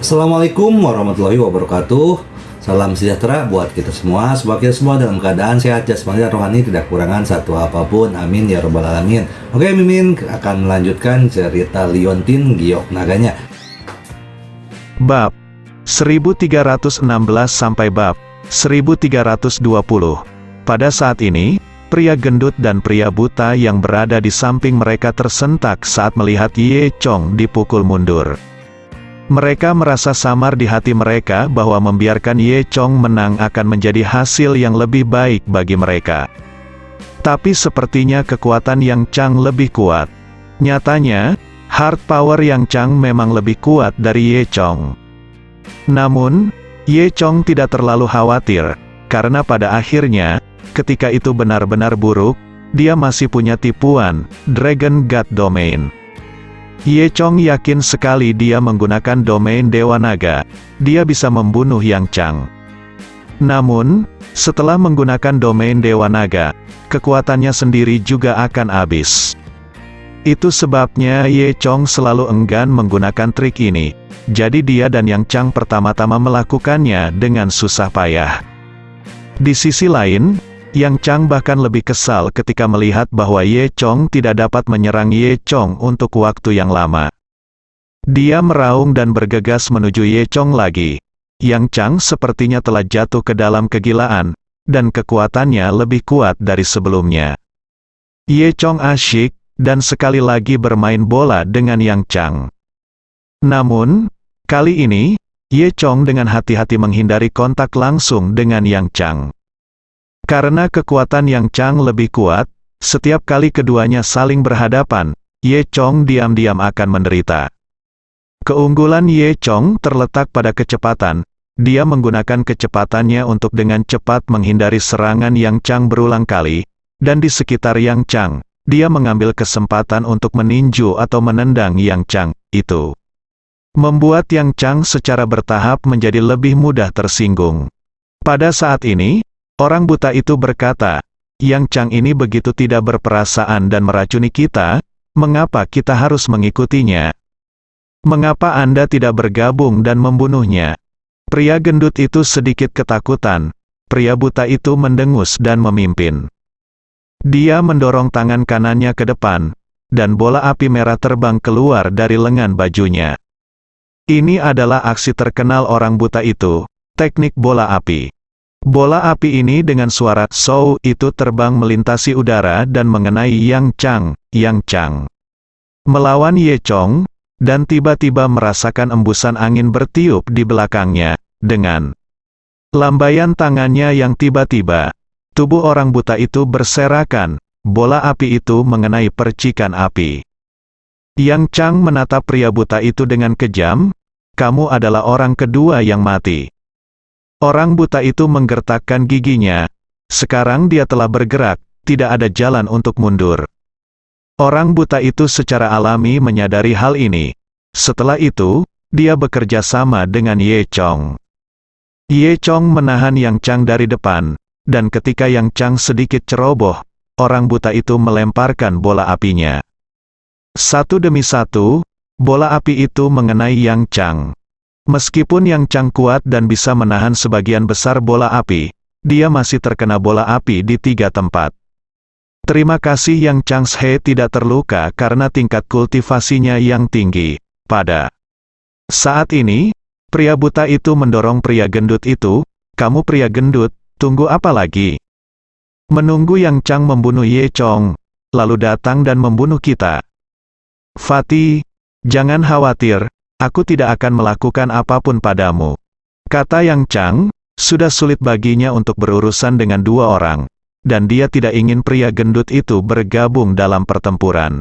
Assalamualaikum warahmatullahi wabarakatuh. Salam sejahtera buat kita semua. Semoga kita semua dalam keadaan sehat jasmani dan rohani, tidak kekurangan satu apapun. Amin ya robbal alamin. Oke, Mimin akan melanjutkan cerita Liontin Giok Naganya. Bab 1316 sampai bab 1320. Pada saat ini, pria gendut dan pria buta yang berada di samping mereka tersentak saat melihat Ye Chong dipukul mundur. Mereka merasa samar di hati mereka bahwa membiarkan Ye Chong menang akan menjadi hasil yang lebih baik bagi mereka. Tapi sepertinya kekuatan Yang Chang lebih kuat. Nyatanya, hard power Yang Chang memang lebih kuat dari Ye Chong. Namun, Ye Chong tidak terlalu khawatir, karena pada akhirnya, ketika itu benar-benar buruk, dia masih punya tipuan, Dragon God Domain. Ye Chong yakin sekali dia menggunakan domain Dewa Naga, dia bisa membunuh Yang Chang. Namun, setelah menggunakan domain Dewa Naga, kekuatannya sendiri juga akan habis. Itu sebabnya Ye Chong selalu enggan menggunakan trik ini, jadi dia dan Yang Chang pertama-tama melakukannya dengan susah payah. Di sisi lain, Yang Chang bahkan lebih kesal ketika melihat bahwa Ye Chong tidak dapat menyerang Ye Chong untuk waktu yang lama. Dia meraung dan bergegas menuju Ye Chong lagi. Yang Chang sepertinya telah jatuh ke dalam kegilaan, dan kekuatannya lebih kuat dari sebelumnya. Ye Chong asyik, dan sekali lagi bermain bola dengan Yang Chang. Namun, kali ini, Ye Chong dengan hati-hati menghindari kontak langsung dengan Yang Chang. Karena kekuatan Yang Chang lebih kuat, setiap kali keduanya saling berhadapan, Ye Chong diam-diam akan menderita. Keunggulan Ye Chong terletak pada kecepatan. Dia menggunakan kecepatannya untuk dengan cepat menghindari serangan Yang Chang berulang kali, dan di sekitar Yang Chang, dia mengambil kesempatan untuk meninju atau menendang Yang Chang itu. Membuat Yang Chang secara bertahap menjadi lebih mudah tersinggung. Pada saat ini, orang buta itu berkata, Yang Chang ini begitu tidak berperasaan dan meracuni kita, mengapa kita harus mengikutinya? Mengapa Anda tidak bergabung dan membunuhnya? Pria gendut itu sedikit ketakutan, pria buta itu mendengus dan memimpin. Dia mendorong tangan kanannya ke depan, dan bola api merah terbang keluar dari lengan bajunya. Ini adalah aksi terkenal orang buta itu, teknik bola api. Bola api ini dengan suara "sow" itu terbang melintasi udara dan mengenai Yang Chang melawan Ye Chong, dan tiba-tiba merasakan embusan angin bertiup di belakangnya, dengan lambaian tangannya yang tiba-tiba, tubuh orang buta itu berserakan, bola api itu mengenai percikan api. Yang Chang menatap pria buta itu dengan kejam, "Kamu adalah orang kedua yang mati." Orang buta itu menggertakkan giginya. Sekarang dia telah bergerak, tidak ada jalan untuk mundur. Orang buta itu secara alami menyadari hal ini. Setelah itu, dia bekerja sama dengan Ye Chong. Ye Chong menahan Yang Chang dari depan, dan ketika Yang Chang sedikit ceroboh, orang buta itu melemparkan bola apinya. Satu demi satu, bola api itu mengenai Yang Chang. Meskipun Yang Chang kuat dan bisa menahan sebagian besar bola api, dia masih terkena bola api di 3 tempat. Terima kasih Yang Chang He tidak terluka karena tingkat kultivasinya yang tinggi. Pada saat ini, pria buta itu mendorong pria gendut itu, "Kamu pria gendut, tunggu apa lagi? Menunggu Yang Chang membunuh Ye Chong, lalu datang dan membunuh kita. Fatih, jangan khawatir. Aku tidak akan melakukan apapun padamu," kata Yang Chang. Sudah sulit baginya untuk berurusan dengan 2 orang, dan dia tidak ingin pria gendut itu bergabung dalam pertempuran.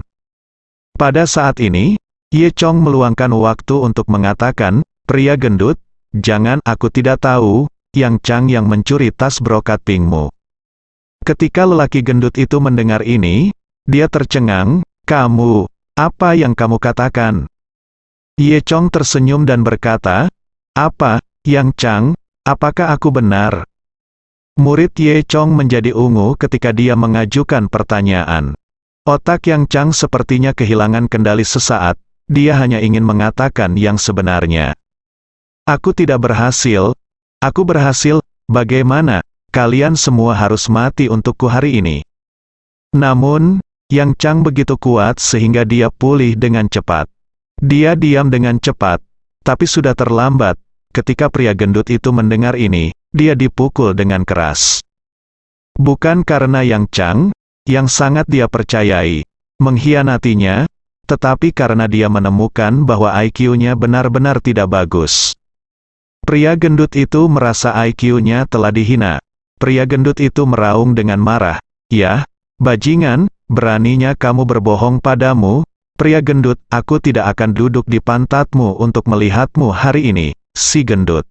Pada saat ini, Ye Chong meluangkan waktu untuk mengatakan, "Pria gendut, jangan, aku tidak tahu, Yang Chang yang mencuri tas brokat pinkmu." Ketika lelaki gendut itu mendengar ini, dia tercengang, "Kamu, apa yang kamu katakan?" Ye Chong tersenyum dan berkata, "Apa, Yang Chang, apakah aku benar?" Murid Ye Chong menjadi ungu ketika dia mengajukan pertanyaan. Otak Yang Chang sepertinya kehilangan kendali sesaat, dia hanya ingin mengatakan yang sebenarnya. Aku tidak berhasil. Aku berhasil. Bagaimana? Kalian semua harus mati untukku hari ini. Namun, Yang Chang begitu kuat sehingga dia pulih dengan cepat. Dia diam dengan cepat, tapi sudah terlambat. Ketika pria gendut itu mendengar ini, dia dipukul dengan keras. Bukan karena Yang Chang, yang sangat dia percayai, mengkhianatinya, tetapi karena dia menemukan bahwa IQ-nya benar-benar tidak bagus. Pria gendut itu merasa IQ-nya telah dihina. Pria gendut itu meraung dengan marah. "Ya, bajingan, beraninya kamu berbohong padamu, pria gendut, aku tidak akan duduk di pantatmu untuk melihatmu hari ini," si gendut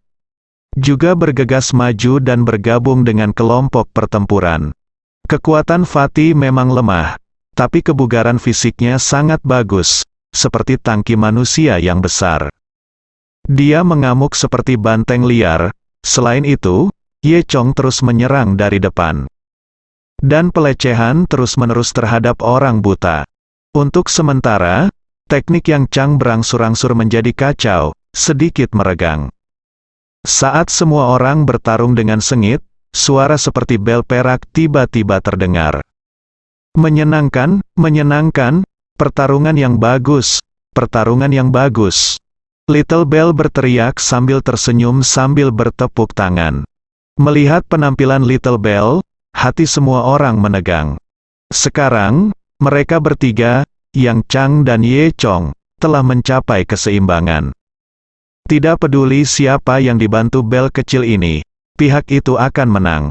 juga bergegas maju dan bergabung dengan kelompok pertempuran. Kekuatan Fatih memang lemah, tapi kebugaran fisiknya sangat bagus, seperti tangki manusia yang besar. Dia mengamuk seperti banteng liar. Selain itu, Ye Chong terus menyerang dari depan. Dan pelecehan terus-menerus terhadap orang buta. Untuk sementara, teknik Yang Chang berangsur-angsur menjadi kacau, sedikit meregang. Saat semua orang bertarung dengan sengit, suara seperti bel perak tiba-tiba terdengar. Menyenangkan, menyenangkan, pertarungan yang bagus, pertarungan yang bagus. Little Bell berteriak sambil tersenyum sambil bertepuk tangan. Melihat penampilan Little Bell, hati semua orang menegang. Sekarang, mereka bertiga, Yang Chang dan Ye Chong, telah mencapai keseimbangan. Tidak peduli siapa yang dibantu Bell kecil ini, pihak itu akan menang.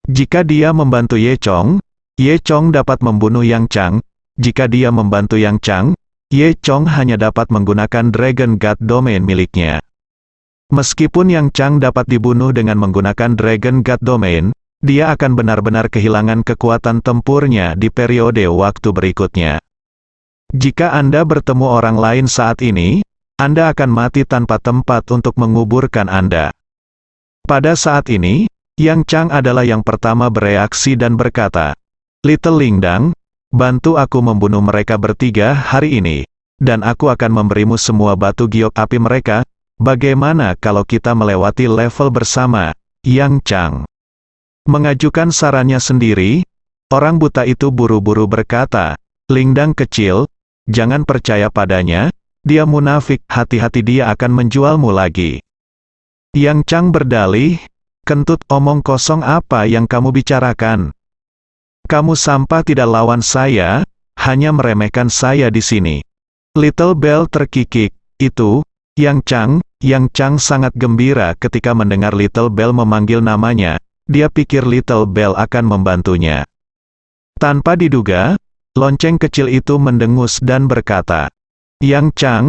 Jika dia membantu Ye Chong dapat membunuh Yang Chang. Jika dia membantu Yang Chang, Ye Chong hanya dapat menggunakan Dragon God Domain miliknya. Meskipun Yang Chang dapat dibunuh dengan menggunakan Dragon God Domain, dia akan benar-benar kehilangan kekuatan tempurnya di periode waktu berikutnya. Jika Anda bertemu orang lain saat ini, Anda akan mati tanpa tempat untuk menguburkan Anda. Pada saat ini, Yang Chang adalah yang pertama bereaksi dan berkata, "Little Lingdang, bantu aku membunuh mereka bertiga hari ini, dan aku akan memberimu semua batu giok api mereka. Bagaimana kalau kita melewati level bersama?" Yang Chang mengajukan sarannya sendiri. Orang buta itu buru-buru berkata, "Lingdang kecil, jangan percaya padanya, dia munafik, hati-hati dia akan menjualmu lagi." Yang Chang berdalih, "Kentut omong kosong apa yang kamu bicarakan? Kamu sampah tidak lawan saya, hanya meremehkan saya di sini." Little Bell terkikik. Itu, Yang Chang sangat gembira ketika mendengar Little Bell memanggil namanya. Dia pikir Little Bell akan membantunya. Tanpa diduga, lonceng kecil itu mendengus dan berkata, "Yang Chang,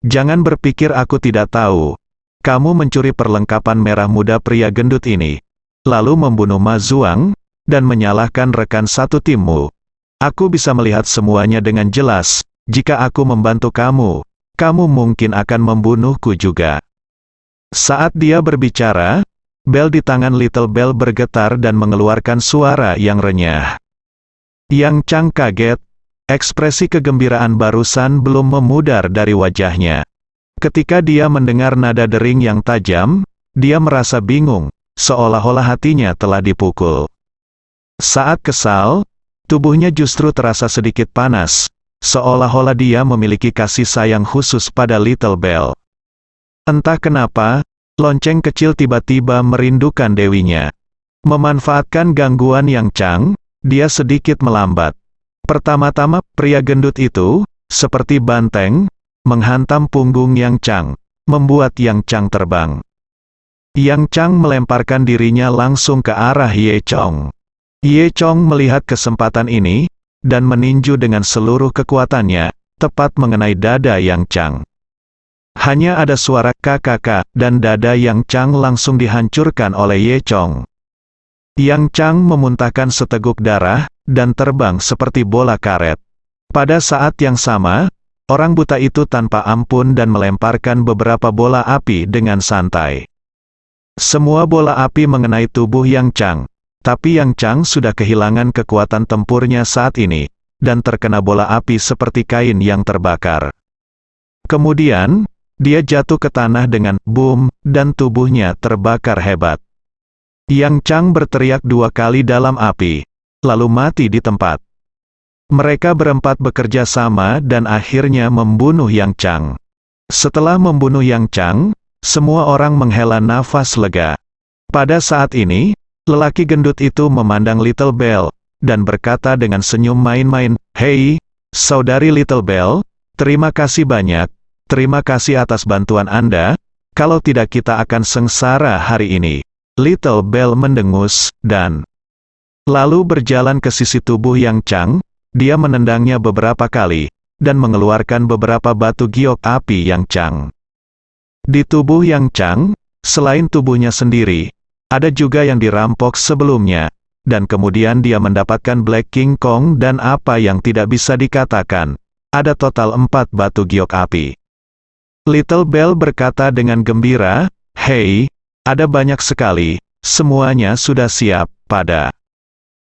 jangan berpikir aku tidak tahu. Kamu mencuri perlengkapan merah muda pria gendut ini, lalu membunuh Ma Zuang, dan menyalahkan rekan satu timmu. Aku bisa melihat semuanya dengan jelas. Jika aku membantu kamu, kamu mungkin akan membunuhku juga." Saat dia berbicara, bel di tangan Little Bell bergetar dan mengeluarkan suara yang renyah. Yang Chang kaget, ekspresi kegembiraan barusan belum memudar dari wajahnya. Ketika dia mendengar nada dering yang tajam, dia merasa bingung, seolah-olah hatinya telah dipukul. Saat kesal, tubuhnya justru terasa sedikit panas, seolah-olah dia memiliki kasih sayang khusus pada Little Bell. Entah kenapa, lonceng kecil tiba-tiba merindukan dewinya. Memanfaatkan gangguan Yang Chang, dia sedikit melambat. Pertama-tama, pria gendut itu, seperti banteng, menghantam punggung Yang Chang, membuat Yang Chang terbang. Yang Chang melemparkan dirinya langsung ke arah Ye Chong. Ye Chong melihat kesempatan ini, dan meninju dengan seluruh kekuatannya, tepat mengenai dada Yang Chang. Hanya ada suara kakak, dan dada Yang Chang langsung dihancurkan oleh Ye Chong. Yang Chang memuntahkan seteguk darah, dan terbang seperti bola karet. Pada saat yang sama, orang buta itu tanpa ampun dan melemparkan beberapa bola api dengan santai. Semua bola api mengenai tubuh Yang Chang, tapi Yang Chang sudah kehilangan kekuatan tempurnya saat ini, dan terkena bola api seperti kain yang terbakar. Kemudian, dia jatuh ke tanah dengan boom, dan tubuhnya terbakar hebat. Yang Chang berteriak 2 kali dalam api, lalu mati di tempat. Mereka berempat bekerja sama dan akhirnya membunuh Yang Chang. Setelah membunuh Yang Chang, semua orang menghela nafas lega. Pada saat ini, lelaki gendut itu memandang Little Bell, dan berkata dengan senyum main-main, "Hei, saudari Little Bell, terima kasih banyak, terima kasih atas bantuan Anda, kalau tidak kita akan sengsara hari ini." Little Bell mendengus, dan lalu berjalan ke sisi tubuh Yang Chang. Dia menendangnya beberapa kali, dan mengeluarkan beberapa batu giok api Yang Chang. Di tubuh Yang Chang, selain tubuhnya sendiri, ada juga yang dirampok sebelumnya, dan kemudian dia mendapatkan Black King Kong dan apa yang tidak bisa dikatakan. Ada total 4 batu giok api. Little Bell berkata dengan gembira, "Hei, ada banyak sekali, semuanya sudah siap." Pada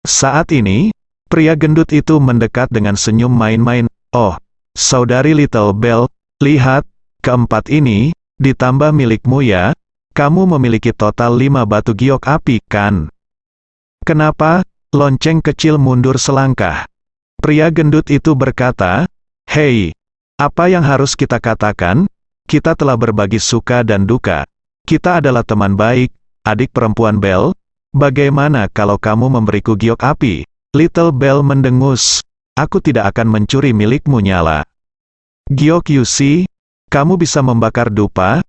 saat ini, pria gendut itu mendekat dengan senyum main-main. "Oh, saudari Little Bell, lihat, keempat ini, ditambah milikmu ya, kamu memiliki total 5 batu giok api, kan?" "Kenapa?" Lonceng kecil mundur selangkah. Pria gendut itu berkata, "Hei, apa yang harus kita katakan? Kita telah berbagi suka dan duka. Kita adalah teman baik, adik perempuan Bell. Bagaimana kalau kamu memberiku giok api?" Little Bell mendengus, "Aku tidak akan mencuri milikmu nyala. Giok Yusi, kamu bisa membakar dupa?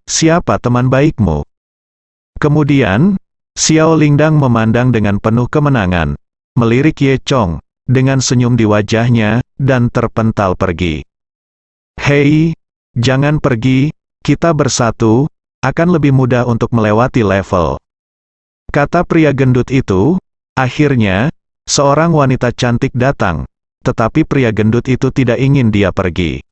Siapa teman baikmu?" Kemudian, Xiao Lingdang memandang dengan penuh kemenangan, melirik Ye Chong, dengan senyum di wajahnya, dan terpental pergi. "Hei, jangan pergi, kita bersatu, akan lebih mudah untuk melewati level," kata pria gendut itu. Akhirnya, seorang wanita cantik datang, tetapi pria gendut itu tidak ingin dia pergi.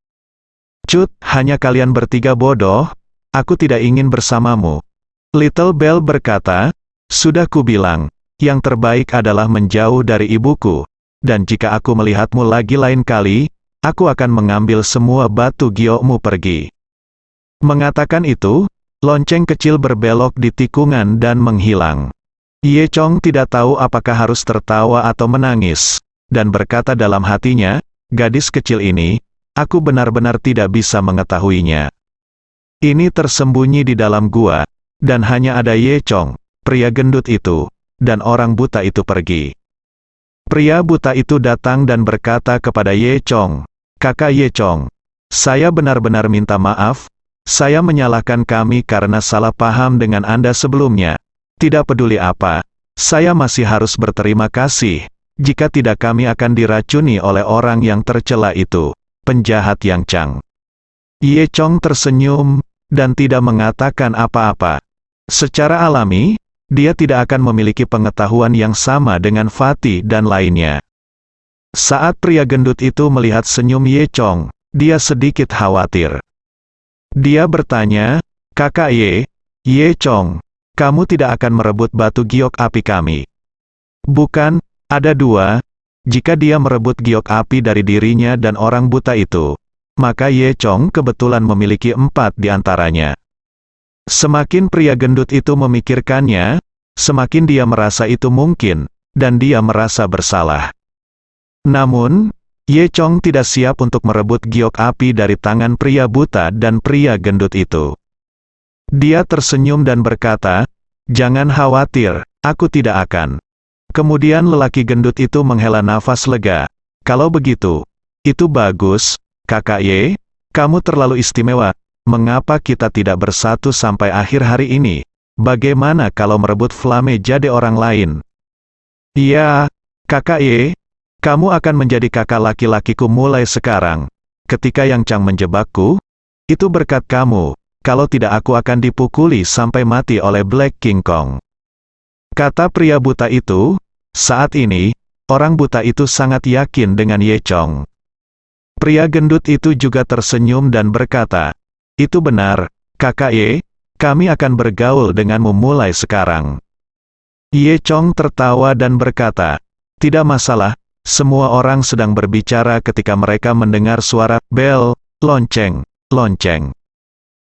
"Cut, hanya kalian bertiga bodoh, aku tidak ingin bersamamu." Little Bell berkata, "Sudah kubilang, yang terbaik adalah menjauh dari ibuku, dan jika aku melihatmu lagi lain kali, aku akan mengambil semua batu giokmu pergi." Mengatakan itu, lonceng kecil berbelok di tikungan dan menghilang. Ye Chong tidak tahu apakah harus tertawa atau menangis, dan berkata dalam hatinya, "Gadis kecil ini, aku benar-benar tidak bisa mengetahuinya. Ini tersembunyi di dalam gua, dan hanya ada Ye Chong, pria gendut itu, dan orang buta itu pergi." Pria buta itu datang dan berkata kepada Ye Chong, "Kakak Ye Chong, saya benar-benar minta maaf, saya menyalahkan kami karena salah paham dengan Anda sebelumnya. Tidak peduli apa, saya masih harus berterima kasih, jika tidak kami akan diracuni oleh orang yang tercela itu, penjahat Yang Chang." Ye Chong tersenyum, dan tidak mengatakan apa-apa. Secara alami, dia tidak akan memiliki pengetahuan yang sama dengan Fatih dan lainnya. Saat pria gendut itu melihat senyum Ye Chong, dia sedikit khawatir. Dia bertanya, "Kakak Ye Chong, kamu tidak akan merebut batu giok api kami?" "Bukan, ada 2. Jika dia merebut giok api dari dirinya dan orang buta itu, maka Ye Chong kebetulan memiliki 4 di antaranya." Semakin pria gendut itu memikirkannya, semakin dia merasa itu mungkin, dan dia merasa bersalah. Namun, Ye Chong tidak siap untuk merebut giok api dari tangan pria buta dan pria gendut itu. Dia tersenyum dan berkata, "Jangan khawatir, aku tidak akan." Kemudian lelaki gendut itu menghela nafas lega. "Kalau begitu, itu bagus, Kakak Ye, kamu terlalu istimewa. Mengapa kita tidak bersatu sampai akhir hari ini? Bagaimana kalau merebut Flame jadi orang lain?" "Iya, Kakak Ye, kamu akan menjadi kakak laki-lakiku mulai sekarang. Ketika Yang Chang menjebakku, itu berkat kamu. Kalau tidak aku akan dipukuli sampai mati oleh Black King Kong," kata pria buta itu. Saat ini, orang buta itu sangat yakin dengan Ye Chong. Pria gendut itu juga tersenyum dan berkata, "Itu benar, Kakak Ye, kami akan bergaul denganmu mulai sekarang." Ye Chong tertawa dan berkata, "Tidak masalah, semua orang sedang berbicara ketika mereka mendengar suara bel, lonceng, lonceng."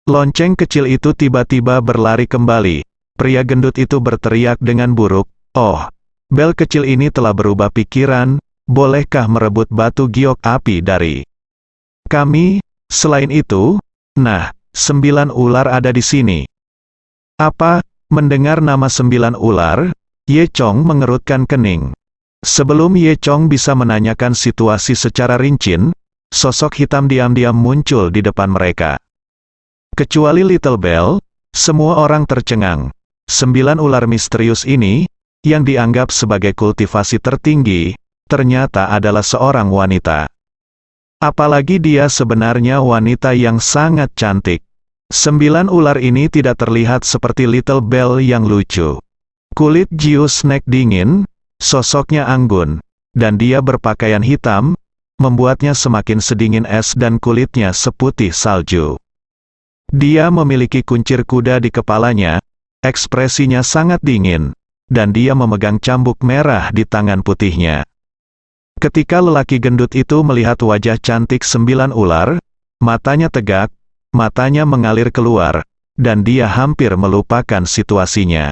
Lonceng kecil itu tiba-tiba berlari kembali. Pria gendut itu berteriak dengan buruk, "Oh, bel kecil ini telah berubah pikiran, bolehkah merebut batu giok api dari kami? Selain itu, nah, 9 ular ada di sini." Apa? Mendengar nama 9 ular, Ye Chong mengerutkan kening. Sebelum Ye Chong bisa menanyakan situasi secara rinci, sosok hitam diam-diam muncul di depan mereka. Kecuali Little Bell, semua orang tercengang. 9 ular misterius ini, yang dianggap sebagai kultivasi tertinggi, ternyata adalah seorang wanita. Apalagi dia sebenarnya wanita yang sangat cantik. 9 ular ini tidak terlihat seperti Little Bell yang lucu. Kulit Jiu Snack dingin, sosoknya anggun, dan dia berpakaian hitam, membuatnya semakin sedingin es dan kulitnya seputih salju. Dia memiliki kuncir kuda di kepalanya, ekspresinya sangat dingin, dan dia memegang cambuk merah di tangan putihnya. Ketika lelaki gendut itu melihat wajah cantik 9 ular, matanya tegak, matanya mengalir keluar, dan dia hampir melupakan situasinya.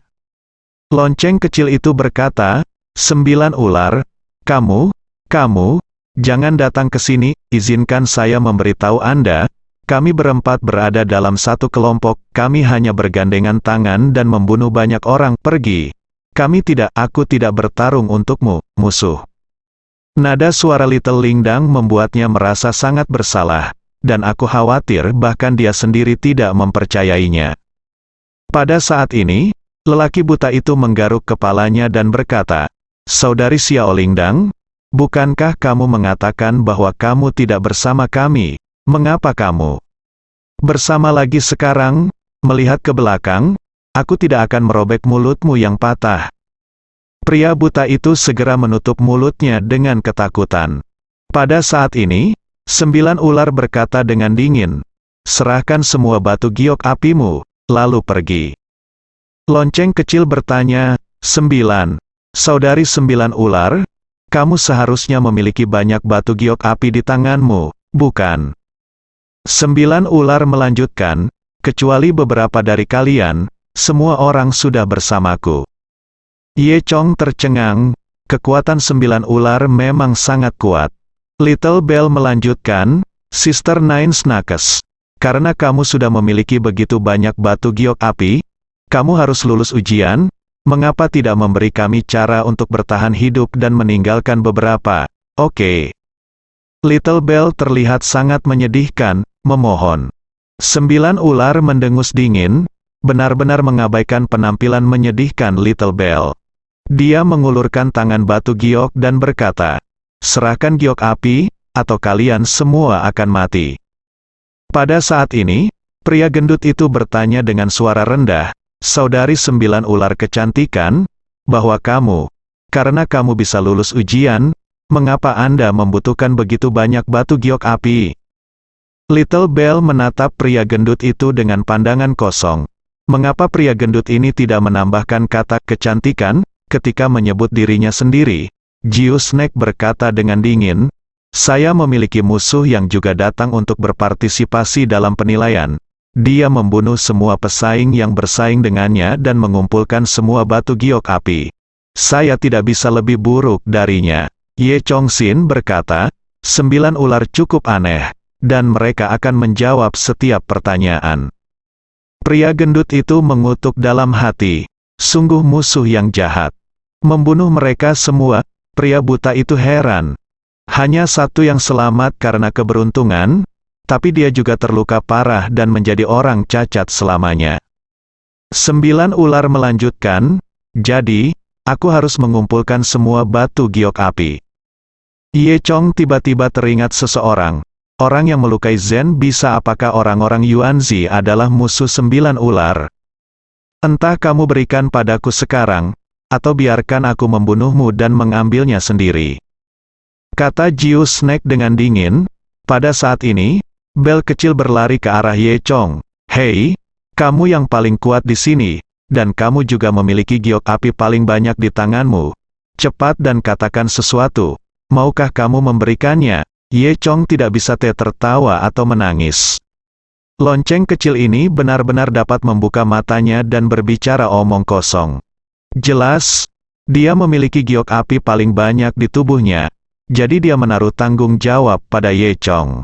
Lonceng kecil itu berkata, "9 ular, kamu, jangan datang ke sini, izinkan saya memberitahu Anda, kami berempat berada dalam satu kelompok, kami hanya bergandengan tangan dan membunuh banyak orang, pergi. Aku tidak bertarung untukmu, musuh." Nada suara Little Lingdang membuatnya merasa sangat bersalah, dan aku khawatir bahkan dia sendiri tidak mempercayainya. Pada saat ini, lelaki buta itu menggaruk kepalanya dan berkata, "Saudari Xiao Lingdang, bukankah kamu mengatakan bahwa kamu tidak bersama kami? Mengapa kamu bersama lagi sekarang? Melihat ke belakang, aku tidak akan merobek mulutmu yang patah." Pria buta itu segera menutup mulutnya dengan ketakutan. Pada saat ini, 9 ular berkata dengan dingin, "Serahkan semua batu giok apimu, lalu pergi." Lonceng kecil bertanya, "9, saudari 9 ular, kamu seharusnya memiliki banyak batu giok api di tanganmu, bukan?" 9 ular melanjutkan, "Kecuali beberapa dari kalian, semua orang sudah bersamaku." Ye Chong tercengang, kekuatan 9 ular memang sangat kuat. Little Bell melanjutkan, "Sister Nine Snakes, karena kamu sudah memiliki begitu banyak batu giok api, kamu harus lulus ujian, mengapa tidak memberi kami cara untuk bertahan hidup dan meninggalkan beberapa? Oke." Little Bell terlihat sangat menyedihkan, memohon. 9 ular mendengus dingin, benar-benar mengabaikan penampilan menyedihkan Little Bell. Dia mengulurkan tangan batu giok dan berkata, "Serahkan giok api, atau kalian semua akan mati." Pada saat ini, pria gendut itu bertanya dengan suara rendah, "Saudari 9 ular kecantikan, bahwa karena kamu bisa lulus ujian, mengapa Anda membutuhkan begitu banyak batu giok api?" Little Bell menatap pria gendut itu dengan pandangan kosong. Mengapa pria gendut ini tidak menambahkan kata kecantikan ketika menyebut dirinya sendiri? Jiu Snack berkata dengan dingin, "Saya memiliki musuh yang juga datang untuk berpartisipasi dalam penilaian. Dia membunuh semua pesaing yang bersaing dengannya dan mengumpulkan semua batu giok api. Saya tidak bisa lebih buruk darinya." Ye Chongxin berkata, 9 ular cukup aneh, dan mereka akan menjawab setiap pertanyaan. Pria gendut itu mengutuk dalam hati, sungguh musuh yang jahat. Membunuh mereka semua, pria buta itu heran. Hanya satu yang selamat karena keberuntungan, tapi dia juga terluka parah dan menjadi orang cacat selamanya. 9 ular melanjutkan, "Jadi, aku harus mengumpulkan semua batu giok api." Ye Chong tiba-tiba teringat seseorang. Orang yang melukai Zen bisa, apakah orang-orang Yuanzi adalah musuh 9 ular? "Entah kamu berikan padaku sekarang, atau biarkan aku membunuhmu dan mengambilnya sendiri," kata Jiu Snack dengan dingin. Pada saat ini, bel kecil berlari ke arah Ye Chong. "Hei, kamu yang paling kuat di sini, dan kamu juga memiliki giok api paling banyak di tanganmu. Cepat dan katakan sesuatu, maukah kamu memberikannya?" Ye Chong tidak bisa tertawa atau menangis. Lonceng kecil ini benar-benar dapat membuka matanya dan berbicara omong kosong. Jelas, dia memiliki giok api paling banyak di tubuhnya, jadi dia menaruh tanggung jawab pada Ye Chong.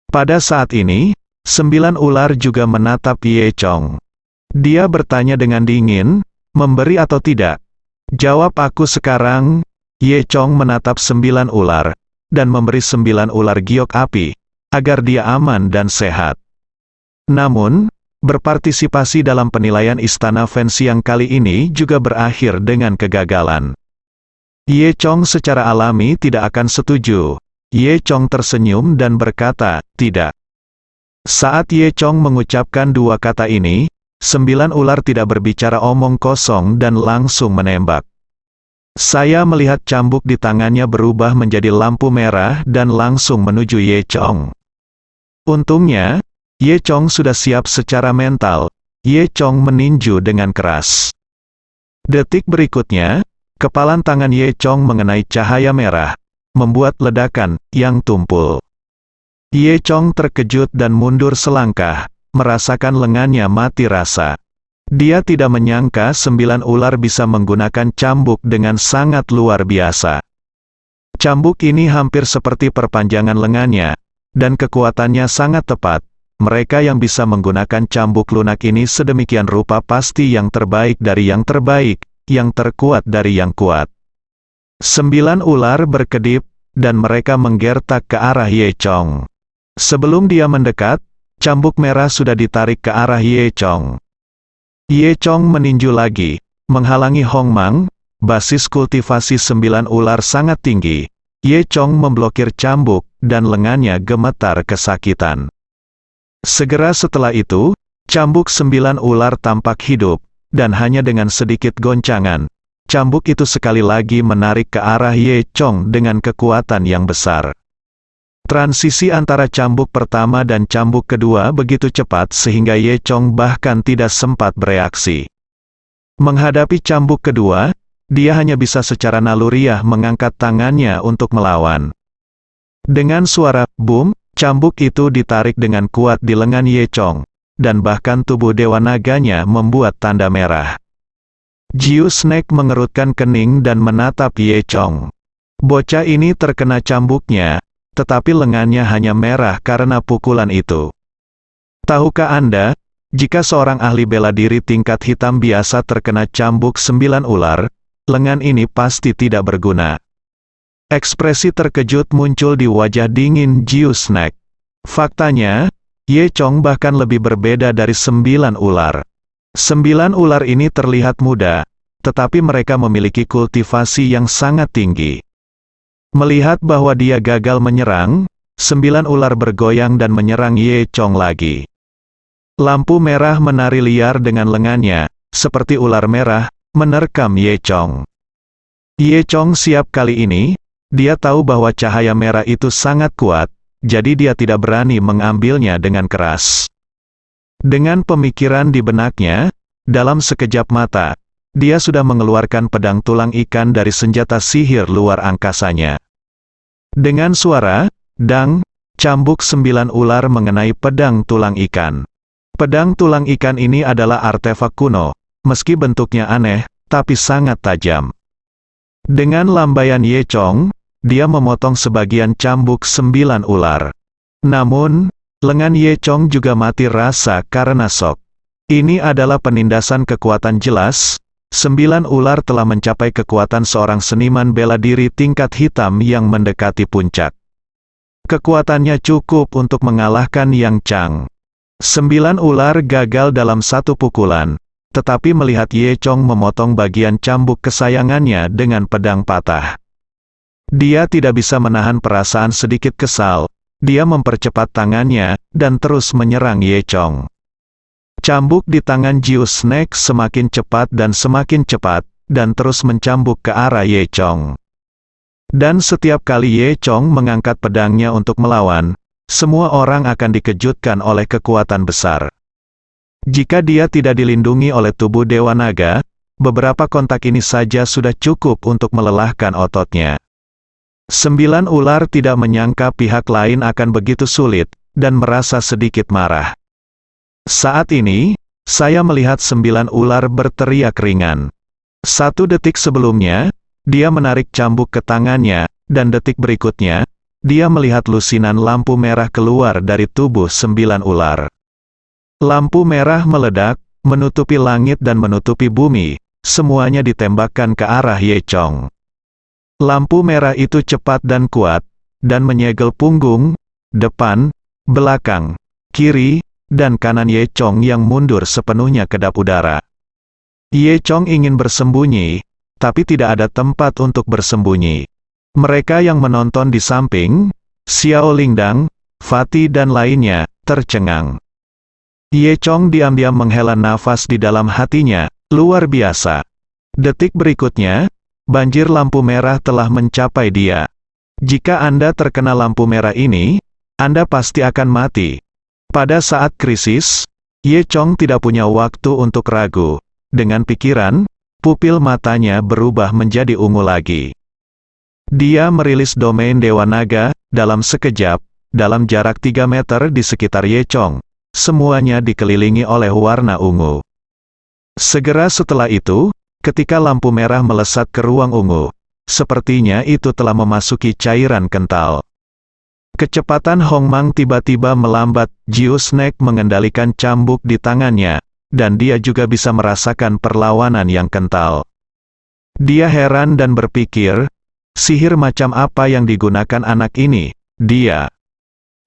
Pada saat ini, 9 ular juga menatap Ye Chong. Dia bertanya dengan dingin, memberi atau tidak? Jawab aku sekarang. Ye Chong menatap 9 ular, dan memberi 9 ular giok api, agar dia aman dan sehat. Namun, berpartisipasi dalam penilaian Istana Fen siang kali ini juga berakhir dengan kegagalan. Ye Chong secara alami tidak akan setuju. Ye Chong tersenyum dan berkata, tidak. Saat Ye Chong mengucapkan dua kata ini, 9 ular tidak berbicara omong kosong dan langsung menembak. Saya melihat cambuk di tangannya berubah menjadi lampu merah dan langsung menuju Ye Chong. Untungnya, Ye Chong sudah siap secara mental. Ye Chong meninju dengan keras. Detik berikutnya, kepalan tangan Ye Chong mengenai cahaya merah, membuat ledakan yang tumpul. Ye Chong terkejut dan mundur selangkah, merasakan lengannya mati rasa. Dia tidak menyangka 9 ular bisa menggunakan cambuk dengan sangat luar biasa. Cambuk ini hampir seperti perpanjangan lengannya, dan kekuatannya sangat tepat. Mereka yang bisa menggunakan cambuk lunak ini sedemikian rupa pasti yang terbaik dari yang terbaik, yang terkuat dari yang kuat. 9 ular berkedip, dan mereka menggertak ke arah Ye Chong. Sebelum dia mendekat, cambuk merah sudah ditarik ke arah Ye Chong. Ye Chong meninju lagi, menghalangi Hong Mang, basis kultivasi 9 ular sangat tinggi. Ye Chong memblokir cambuk, dan lengannya gemetar kesakitan. Segera setelah itu, cambuk 9 ular tampak hidup, dan hanya dengan sedikit goncangan, cambuk itu sekali lagi menarik ke arah Ye Chong dengan kekuatan yang besar. Transisi antara cambuk pertama dan cambuk kedua begitu cepat sehingga Ye Chong bahkan tidak sempat bereaksi. Menghadapi cambuk kedua, dia hanya bisa secara naluriah mengangkat tangannya untuk melawan. Dengan suara boom, cambuk itu ditarik dengan kuat di lengan Ye Chong, dan bahkan tubuh Dewa Naganya membuat tanda merah. Jiu Snake mengerutkan kening dan menatap Ye Chong. Bocah ini terkena cambuknya, tetapi lengannya hanya merah karena pukulan itu. Tahukah Anda, jika seorang ahli bela diri tingkat hitam biasa terkena cambuk 9 ular, lengan ini pasti tidak berguna. Ekspresi terkejut muncul di wajah dingin Jiu Snake. Faktanya, Ye Chong bahkan lebih berbeda dari 9 ular. 9 ular ini terlihat muda, tetapi mereka memiliki kultivasi yang sangat tinggi. Melihat bahwa dia gagal menyerang, 9 ular bergoyang dan menyerang Ye Chong lagi. Lampu merah menari liar dengan lengannya, seperti ular merah, menerkam Ye Chong. Ye Chong siap kali ini, dia tahu bahwa cahaya merah itu sangat kuat, jadi dia tidak berani mengambilnya dengan keras. Dengan pemikiran di benaknya, dalam sekejap mata, dia sudah mengeluarkan pedang tulang ikan dari senjata sihir luar angkasanya. Dengan suara, dang, cambuk 9 ular mengenai pedang tulang ikan. Pedang tulang ikan ini adalah artefak kuno, meski bentuknya aneh, tapi sangat tajam. Dengan lambaian Ye Chong, dia memotong sebagian cambuk 9 ular. Namun, lengan Ye Chong juga mati rasa karena shock. Ini adalah penindasan kekuatan jelas. 9 ular telah mencapai kekuatan seorang seniman bela diri tingkat hitam yang mendekati puncak. Kekuatannya cukup untuk mengalahkan Yang Chang. 9 ular gagal dalam satu pukulan, tetapi melihat Ye Chong memotong bagian cambuk kesayangannya dengan pedang patah. Dia tidak bisa menahan perasaan sedikit kesal. Dia mempercepat tangannya, dan terus menyerang Ye Chong. Cambuk di tangan Jiu Snake semakin cepat, dan terus mencambuk ke arah Ye Chong. Dan setiap kali Ye Chong mengangkat pedangnya untuk melawan, semua orang akan dikejutkan oleh kekuatan besar. Jika dia tidak dilindungi oleh tubuh Dewa Naga, beberapa kontak ini saja sudah cukup untuk melelahkan ototnya. 9 ular tidak menyangka pihak lain akan begitu sulit, dan merasa sedikit marah. Saat ini, saya melihat 9 ular berteriak ringan. 1 detik sebelumnya, dia menarik cambuk ke tangannya, dan detik berikutnya, dia melihat lusinan lampu merah keluar dari tubuh 9 ular. Lampu merah meledak, menutupi langit dan menutupi bumi, semuanya ditembakkan ke arah Ye Chong. Lampu merah itu cepat dan kuat, dan menyegel punggung, depan, belakang, kiri, dan kanan Ye Chong yang mundur sepenuhnya kedap udara. Ye Chong ingin bersembunyi, tapi tidak ada tempat untuk bersembunyi. Mereka yang menonton di samping, Xiao Lingdang, Fatih dan lainnya, tercengang. Ye Chong diam-diam menghela nafas di dalam hatinya, luar biasa. Detik berikutnya, banjir lampu merah telah mencapai dia. Jika Anda terkena lampu merah ini, Anda pasti akan mati. Pada saat krisis, Ye Chong tidak punya waktu untuk ragu. Dengan pikiran, pupil matanya berubah menjadi ungu lagi. Dia merilis domain Dewa Naga, dalam sekejap, dalam jarak 3 meter di sekitar Ye Chong. Semuanya dikelilingi oleh warna ungu. Segera setelah itu, ketika lampu merah melesat ke ruang ungu, sepertinya itu telah memasuki cairan kental. Kecepatan Hong Mang tiba-tiba melambat, Jiu Snack mengendalikan cambuk di tangannya, dan dia juga bisa merasakan perlawanan yang kental. Dia heran dan berpikir, sihir macam apa yang digunakan anak ini? Dia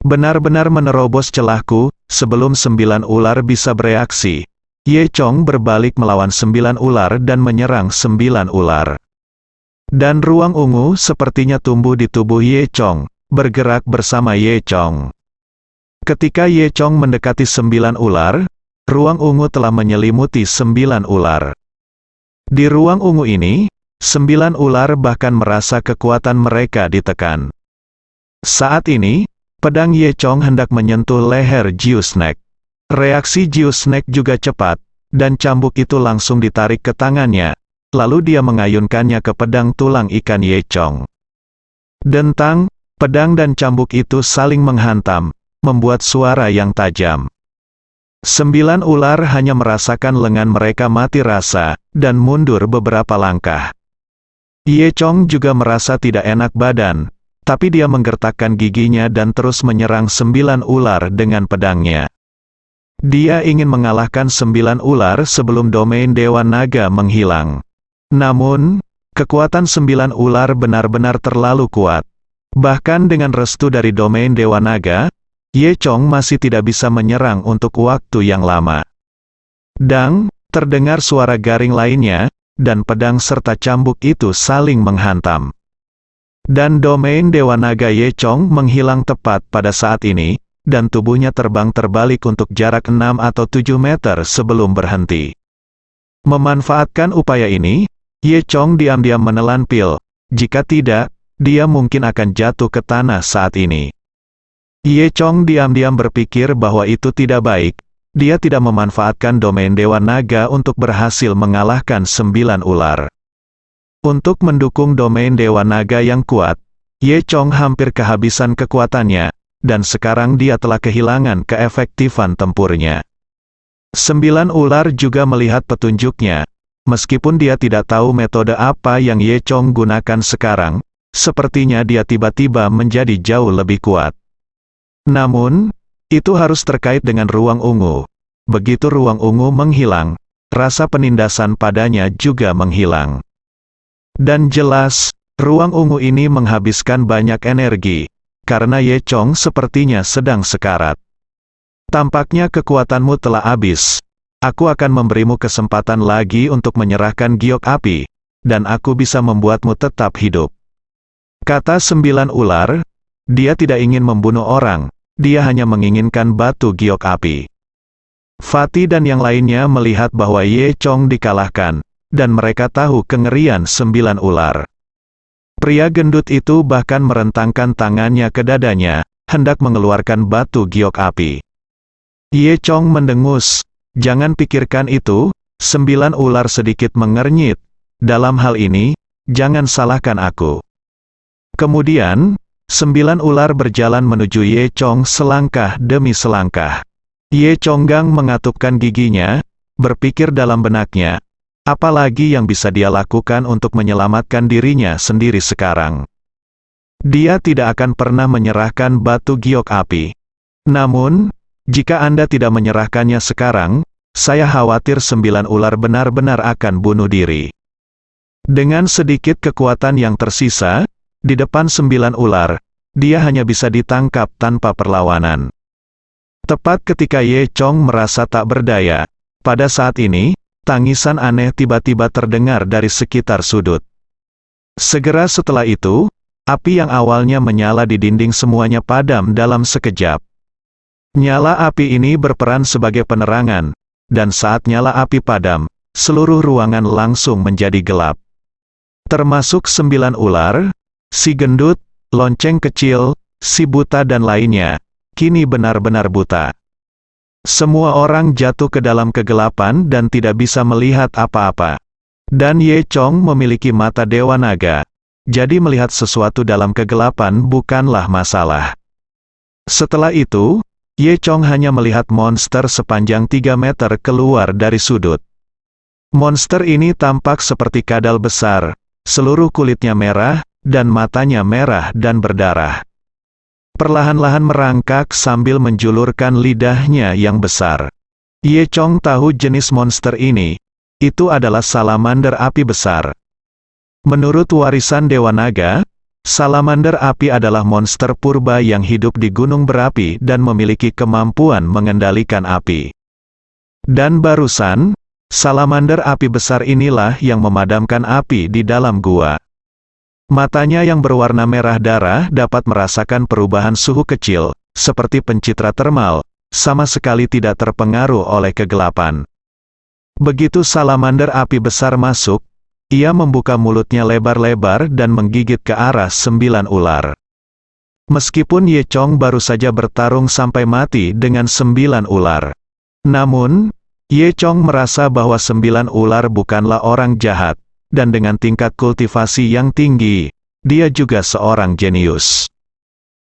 benar-benar menerobos celahku, sebelum 9 ular bisa bereaksi. Ye Chong berbalik melawan 9 ular dan menyerang 9 ular. Dan ruang ungu sepertinya tumbuh di tubuh Ye Chong, bergerak bersama Ye Chong. Ketika Ye Chong mendekati 9 ular, ruang ungu telah menyelimuti 9 ular. Di ruang ungu ini, 9 ular bahkan merasa kekuatan mereka ditekan. Saat ini, pedang Ye Chong hendak menyentuh leher Jiu Snack. Reaksi Jiu Snack juga cepat, dan cambuk itu langsung ditarik ke tangannya, lalu dia mengayunkannya ke pedang tulang ikan Ye Chong. Dentang, pedang dan cambuk itu saling menghantam, membuat suara yang tajam. 9 ular hanya merasakan lengan mereka mati rasa, dan mundur beberapa langkah. Ye Chong juga merasa tidak enak badan, tapi dia menggertakkan giginya dan terus menyerang 9 ular dengan pedangnya. Dia ingin mengalahkan 9 ular sebelum domain Dewa Naga menghilang. Namun, kekuatan 9 ular benar-benar terlalu kuat. Bahkan dengan restu dari domain Dewa Naga, Ye Chong masih tidak bisa menyerang untuk waktu yang lama. Dang, terdengar suara garing lainnya, dan pedang serta cambuk itu saling menghantam. Dan domain Dewa Naga Ye Chong menghilang tepat pada saat ini, dan tubuhnya terbang terbalik untuk jarak 6 atau 7 meter sebelum berhenti. Memanfaatkan upaya ini, Ye Chong diam-diam menelan pil. Jika tidak, dia mungkin akan jatuh ke tanah saat ini. Ye Chong diam-diam berpikir bahwa itu tidak baik. Dia tidak memanfaatkan domain Dewa Naga untuk berhasil mengalahkan 9 ular. Untuk mendukung domain Dewa Naga yang kuat, Ye Chong hampir kehabisan kekuatannya, dan sekarang dia telah kehilangan keefektifan tempurnya. 9 ular juga melihat petunjuknya. Meskipun dia tidak tahu metode apa yang Ye Chong gunakan sekarang, sepertinya dia tiba-tiba menjadi jauh lebih kuat. Namun, itu harus terkait dengan ruang ungu. Begitu ruang ungu menghilang, rasa penindasan padanya juga menghilang. Dan jelas, ruang ungu ini menghabiskan banyak energi, karena Ye Chong sepertinya sedang sekarat. Tampaknya kekuatanmu telah habis. Aku akan memberimu kesempatan lagi untuk menyerahkan giok api, dan aku bisa membuatmu tetap hidup. Kata 9 ular, dia tidak ingin membunuh orang, dia hanya menginginkan batu giok api. Fatih dan yang lainnya melihat bahwa Ye Chong dikalahkan, dan mereka tahu kengerian 9 ular. Pria gendut itu bahkan merentangkan tangannya ke dadanya, hendak mengeluarkan batu giok api. Ye Chong mendengus, jangan pikirkan itu, 9 ular sedikit mengernyit. Dalam hal ini, jangan salahkan aku. Kemudian, 9 ular berjalan menuju Ye Chong selangkah demi selangkah. Ye Chonggang mengatupkan giginya, berpikir dalam benaknya, apalagi yang bisa dia lakukan untuk menyelamatkan dirinya sendiri sekarang. Dia tidak akan pernah menyerahkan batu giok api. Namun, jika Anda tidak menyerahkannya sekarang, saya khawatir 9 ular benar-benar akan bunuh diri. Dengan sedikit kekuatan yang tersisa, di depan 9 ular, dia hanya bisa ditangkap tanpa perlawanan. Tepat ketika Ye Chong merasa tak berdaya, pada saat ini, tangisan aneh tiba-tiba terdengar dari sekitar sudut. Segera setelah itu, api yang awalnya menyala di dinding semuanya padam dalam sekejap. Nyala api ini berperan sebagai penerangan, dan saat nyala api padam, seluruh ruangan langsung menjadi gelap. Termasuk 9 ular, si gendut, lonceng kecil, si buta dan lainnya, kini benar-benar buta. Semua orang jatuh ke dalam kegelapan dan tidak bisa melihat apa-apa. Dan Ye Chong memiliki mata Dewa Naga, jadi melihat sesuatu dalam kegelapan bukanlah masalah. Setelah itu, Ye Chong hanya melihat monster sepanjang 3 meter keluar dari sudut. Monster ini tampak seperti kadal besar, seluruh kulitnya merah, dan matanya merah dan berdarah. Perlahan-lahan merangkak sambil menjulurkan lidahnya yang besar. Ye Chong tahu jenis monster ini. Itu adalah salamander api besar. Menurut warisan Dewa Naga, salamander api adalah monster purba yang hidup di gunung berapi dan memiliki kemampuan mengendalikan api. Dan barusan, salamander api besar inilah yang memadamkan api di dalam gua. Matanya yang berwarna merah darah dapat merasakan perubahan suhu kecil, seperti pencitra termal, sama sekali tidak terpengaruh oleh kegelapan. Begitu salamander api besar masuk, ia membuka mulutnya lebar-lebar dan menggigit ke arah 9 ular. Meskipun Ye Chong baru saja bertarung sampai mati dengan 9 ular. Namun, Ye Chong merasa bahwa 9 ular bukanlah orang jahat. Dan dengan tingkat kultivasi yang tinggi, dia juga seorang jenius.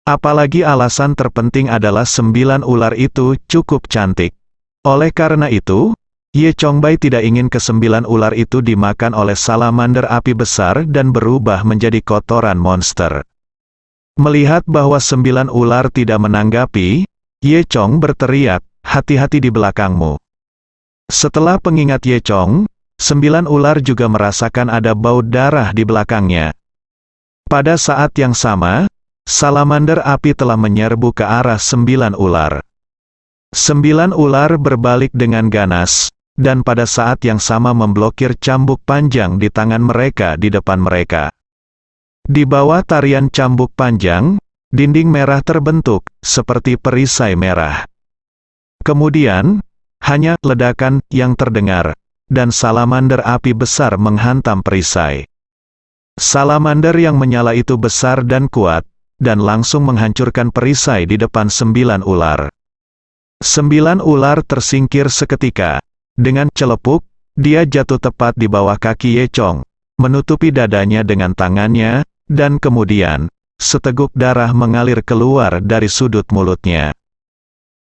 Apalagi alasan terpenting adalah 9 ular itu cukup cantik. Oleh karena itu, Ye Chongbai tidak ingin ke-9 ular itu dimakan oleh salamander api besar dan berubah menjadi kotoran monster. Melihat bahwa 9 ular tidak menanggapi, Ye Chong berteriak, "Hati-hati di belakangmu." Setelah pengingat Ye Chong, 9 ular juga merasakan ada bau darah di belakangnya. Pada saat yang sama, salamander api telah menyerbu ke arah 9 ular. 9 ular berbalik dengan ganas, dan pada saat yang sama memblokir cambuk panjang di tangan mereka di depan mereka. Di bawah tarian cambuk panjang, dinding merah terbentuk, seperti perisai merah. Kemudian, hanya ledakan yang terdengar, dan salamander api besar menghantam perisai. Salamander yang menyala itu besar dan kuat, dan langsung menghancurkan perisai di depan 9 ular. 9 ular tersingkir seketika. Dengan celepuk, dia jatuh tepat di bawah kaki Ye Chong, menutupi dadanya dengan tangannya, dan kemudian, seteguk darah mengalir keluar dari sudut mulutnya.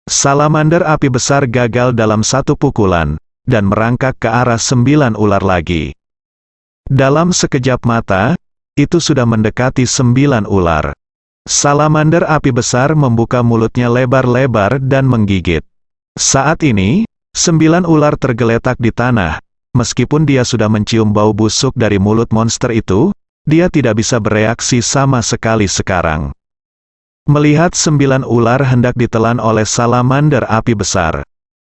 Salamander api besar gagal dalam satu pukulan, dan merangkak ke arah 9 ular lagi. Dalam sekejap mata, itu sudah mendekati 9 ular. Salamander api besar membuka mulutnya lebar-lebar dan menggigit. Saat ini, 9 ular tergeletak di tanah. Meskipun dia sudah mencium bau busuk dari mulut monster itu, dia tidak bisa bereaksi sama sekali sekarang. Melihat 9 ular hendak ditelan oleh salamander api besar.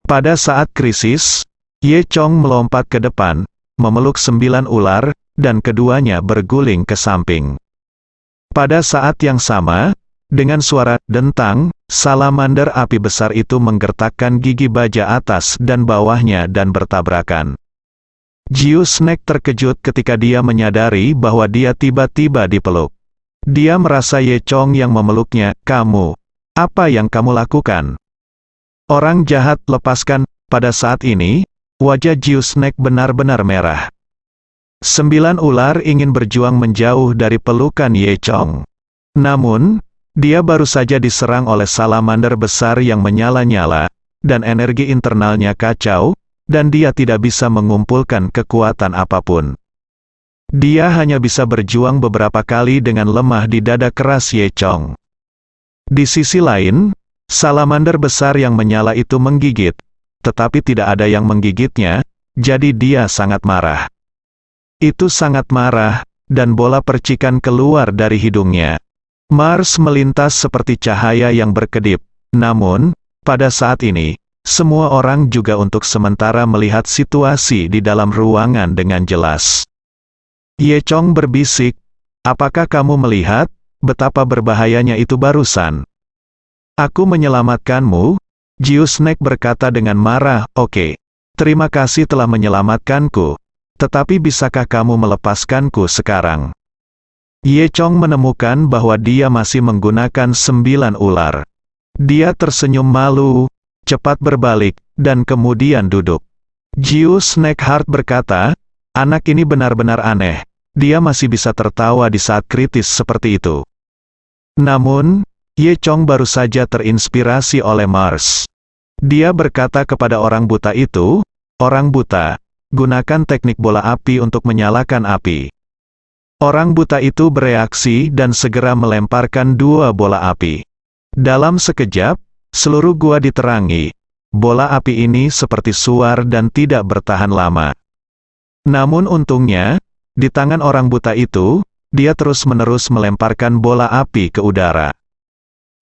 Pada saat krisis, Ye Chong melompat ke depan, memeluk 9 ular, dan keduanya berguling ke samping. Pada saat yang sama, dengan suara dentang, salamander api besar itu menggertakkan gigi baja atas dan bawahnya dan bertabrakan. Jiu Snack terkejut ketika dia menyadari bahwa dia tiba-tiba dipeluk. Dia merasa Ye Chong yang memeluknya. "Kamu, apa yang kamu lakukan?" "Orang jahat, lepaskan." Pada saat ini, wajah Jiu Snack benar-benar merah. 9 ular ingin berjuang menjauh dari pelukan Ye Chong. Namun, dia baru saja diserang oleh salamander besar yang menyala-nyala, dan energi internalnya kacau, dan dia tidak bisa mengumpulkan kekuatan apapun. Dia hanya bisa berjuang beberapa kali dengan lemah di dada keras Ye Chong. Di sisi lain, salamander besar yang menyala itu menggigit, tetapi tidak ada yang menggigitnya, jadi dia sangat marah. Itu sangat marah, dan bola percikan keluar dari hidungnya. Mars melintas seperti cahaya yang berkedip, namun, pada saat ini, semua orang juga untuk sementara melihat situasi di dalam ruangan dengan jelas. Ye Chong berbisik, "Apakah kamu melihat betapa berbahayanya itu barusan? Aku menyelamatkanmu." Jiu Snack berkata dengan marah, "Oke, terima kasih telah menyelamatkanku, tetapi bisakah kamu melepaskanku sekarang?" Ye Chong menemukan bahwa dia masih menggunakan 9 ular. Dia tersenyum malu, cepat berbalik, dan kemudian duduk. Jiu Snack Heart berkata, "Anak ini benar-benar aneh, dia masih bisa tertawa di saat kritis seperti itu." Namun, Ye Chong baru saja terinspirasi oleh Mars. Dia berkata kepada orang buta itu, "Orang buta, gunakan teknik bola api untuk menyalakan api." Orang buta itu bereaksi dan segera melemparkan 2 bola api. Dalam sekejap, seluruh gua diterangi. Bola api ini seperti suar dan tidak bertahan lama. Namun untungnya, di tangan orang buta itu, dia terus-menerus melemparkan bola api ke udara.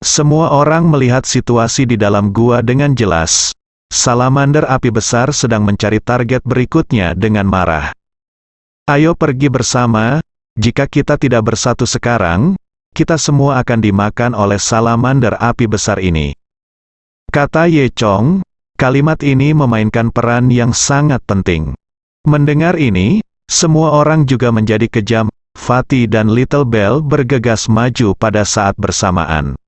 Semua orang melihat situasi di dalam gua dengan jelas. Salamander api besar sedang mencari target berikutnya dengan marah. "Ayo pergi bersama. Jika kita tidak bersatu sekarang, kita semua akan dimakan oleh salamander api besar ini," kata Ye Chong. Kalimat ini memainkan peran yang sangat penting. Mendengar ini, semua orang juga menjadi kejam. Fatty dan Little Bell bergegas maju pada saat bersamaan.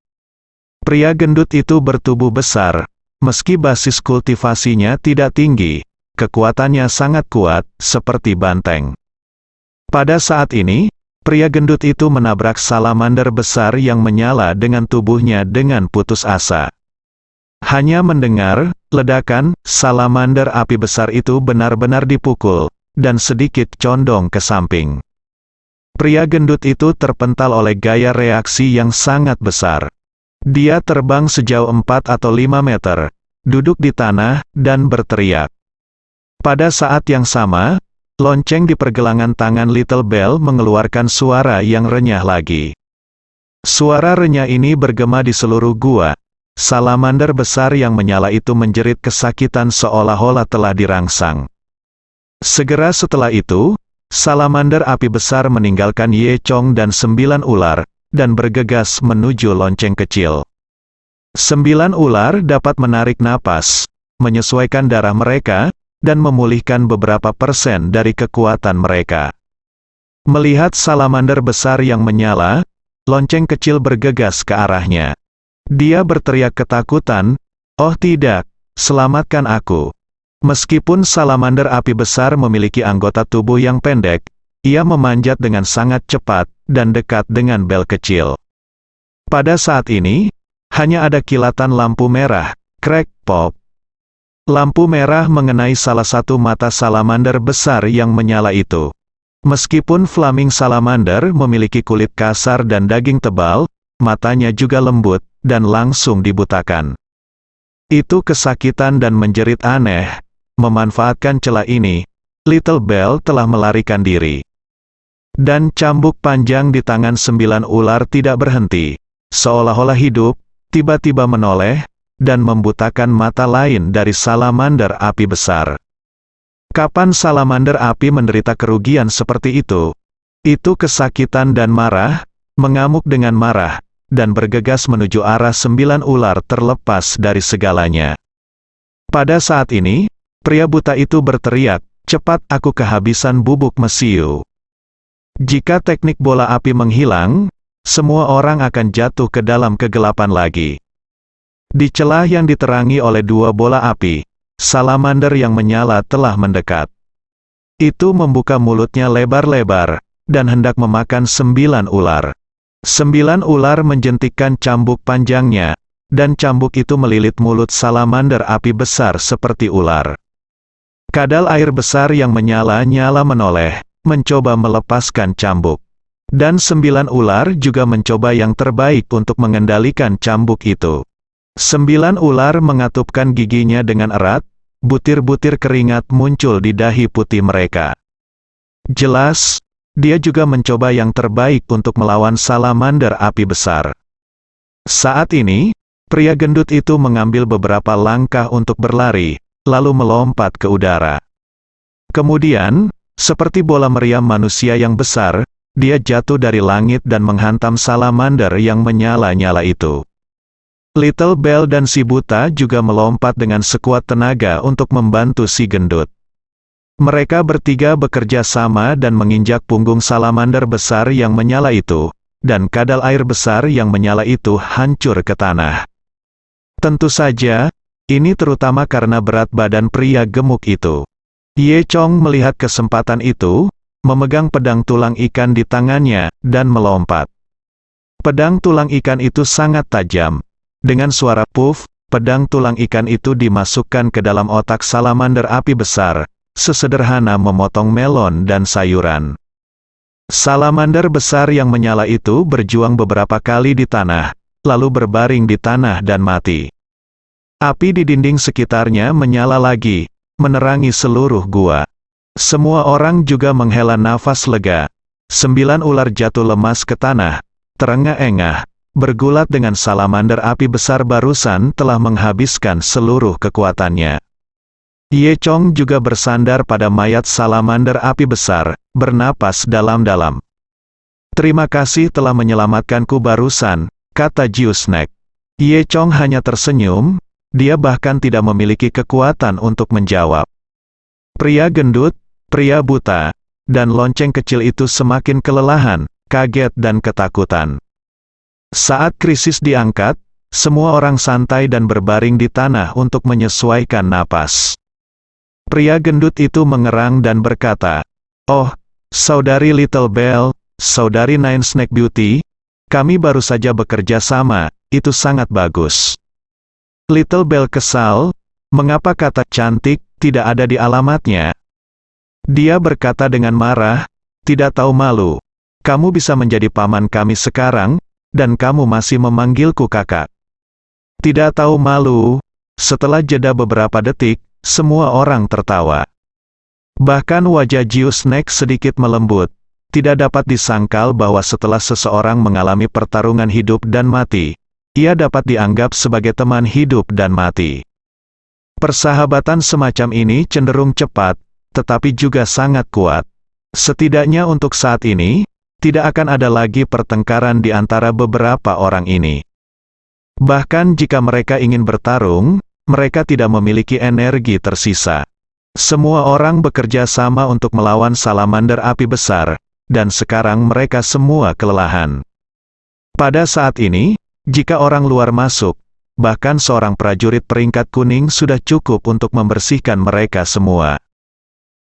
Pria gendut itu bertubuh besar. Meski basis kultivasinya tidak tinggi, kekuatannya sangat kuat, seperti banteng. Pada saat ini, pria gendut itu menabrak salamander besar yang menyala dengan tubuhnya dengan putus asa. Hanya mendengar ledakan, salamander api besar itu benar-benar dipukul, dan sedikit condong ke samping. Pria gendut itu terpental oleh gaya reaksi yang sangat besar. Dia terbang sejauh 4 atau 5 meter, duduk di tanah, dan berteriak. Pada saat yang sama, lonceng di pergelangan tangan Little Bell mengeluarkan suara yang renyah lagi. Suara renyah ini bergema di seluruh gua. Salamander besar yang menyala itu menjerit kesakitan seolah-olah telah dirangsang. Segera setelah itu, salamander api besar meninggalkan Ye Chong dan 9 ular, dan bergegas menuju lonceng kecil. 9 ular dapat menarik napas, menyesuaikan darah mereka, dan memulihkan beberapa persen dari kekuatan mereka. Melihat salamander besar yang menyala, lonceng kecil bergegas ke arahnya. Dia berteriak ketakutan, "Oh tidak, selamatkan aku." Meskipun salamander api besar memiliki anggota tubuh yang pendek, ia memanjat dengan sangat cepat, dan dekat dengan bel kecil. Pada saat ini, hanya ada kilatan lampu merah, crack pop. Lampu merah mengenai salah satu mata salamander besar yang menyala itu. Meskipun flaming salamander memiliki kulit kasar dan daging tebal, matanya juga lembut, dan langsung dibutakan. Itu kesakitan dan menjerit aneh. Memanfaatkan celah ini, Little Bell telah melarikan diri. Dan cambuk panjang di tangan 9 ular tidak berhenti, seolah-olah hidup, tiba-tiba menoleh, dan membutakan mata lain dari salamander api besar. Kapan salamander api menderita kerugian seperti itu? Itu kesakitan dan marah, mengamuk dengan marah, dan bergegas menuju arah 9 ular terlepas dari segalanya. Pada saat ini, pria buta itu berteriak, "Cepat, aku kehabisan bubuk mesiu." Jika teknik bola api menghilang, semua orang akan jatuh ke dalam kegelapan lagi. Di celah yang diterangi oleh 2 bola api, salamander yang menyala telah mendekat. Itu membuka mulutnya lebar-lebar, dan hendak memakan 9 ular. 9 ular menjentikkan cambuk panjangnya, dan cambuk itu melilit mulut salamander api besar seperti ular. Kadal air besar yang menyala-nyala menoleh, mencoba melepaskan cambuk. Dan 9 ular juga mencoba yang terbaik untuk mengendalikan cambuk itu. 9 ular mengatupkan giginya dengan erat, butir-butir keringat muncul di dahi putih mereka. Jelas, dia juga mencoba yang terbaik untuk melawan salamander api besar. Saat ini, pria gendut itu mengambil beberapa langkah untuk berlari, lalu melompat ke udara. Kemudian, seperti bola meriam manusia yang besar, dia jatuh dari langit dan menghantam salamander yang menyala-nyala itu. Little Bell dan si buta juga melompat dengan sekuat tenaga untuk membantu si gendut. Mereka bertiga bekerja sama dan menginjak punggung salamander besar yang menyala itu, dan kadal air besar yang menyala itu hancur ke tanah. Tentu saja, ini terutama karena berat badan pria gemuk itu. Ye Chong melihat kesempatan itu, memegang pedang tulang ikan di tangannya, dan melompat. Pedang tulang ikan itu sangat tajam. Dengan suara puff, pedang tulang ikan itu dimasukkan ke dalam otak salamander api besar, sesederhana memotong melon dan sayuran. Salamander besar yang menyala itu berjuang beberapa kali di tanah, lalu berbaring di tanah dan mati. Api di dinding sekitarnya menyala lagi, menerangi seluruh gua. Semua orang juga menghela nafas lega. 9 ular jatuh lemas ke tanah, terengah-engah, bergulat dengan salamander api besar barusan telah menghabiskan seluruh kekuatannya. Ye Chong juga bersandar pada mayat salamander api besar, bernapas dalam-dalam. "Terima kasih telah menyelamatkanku barusan," kata Jiu Snack. Ye Chong hanya tersenyum, dia bahkan tidak memiliki kekuatan untuk menjawab. Pria gendut, pria buta, dan lonceng kecil itu semakin kelelahan, kaget dan ketakutan. Saat krisis diangkat, semua orang santai dan berbaring di tanah untuk menyesuaikan napas. Pria gendut itu mengerang dan berkata, "Oh, Saudari Little Bell, Saudari Nine Snack Beauty, kami baru saja bekerja sama, itu sangat bagus." Little Bell kesal, mengapa kata cantik tidak ada di alamatnya? Dia berkata dengan marah, "Tidak tahu malu. Kamu bisa menjadi paman kami sekarang, dan kamu masih memanggilku kakak." Tidak tahu malu. Setelah jeda beberapa detik, semua orang tertawa. Bahkan wajah Jiu Snack sedikit melembut. Tidak dapat disangkal bahwa setelah seseorang mengalami pertarungan hidup dan mati, ia dapat dianggap sebagai teman hidup dan mati. Persahabatan semacam ini cenderung cepat, tetapi juga sangat kuat. Setidaknya untuk saat ini, tidak akan ada lagi pertengkaran di antara beberapa orang ini. Bahkan jika mereka ingin bertarung, mereka tidak memiliki energi tersisa. Semua orang bekerja sama untuk melawan salamander api besar, dan sekarang mereka semua kelelahan. Pada saat ini, jika orang luar masuk, bahkan seorang prajurit peringkat kuning sudah cukup untuk membersihkan mereka semua.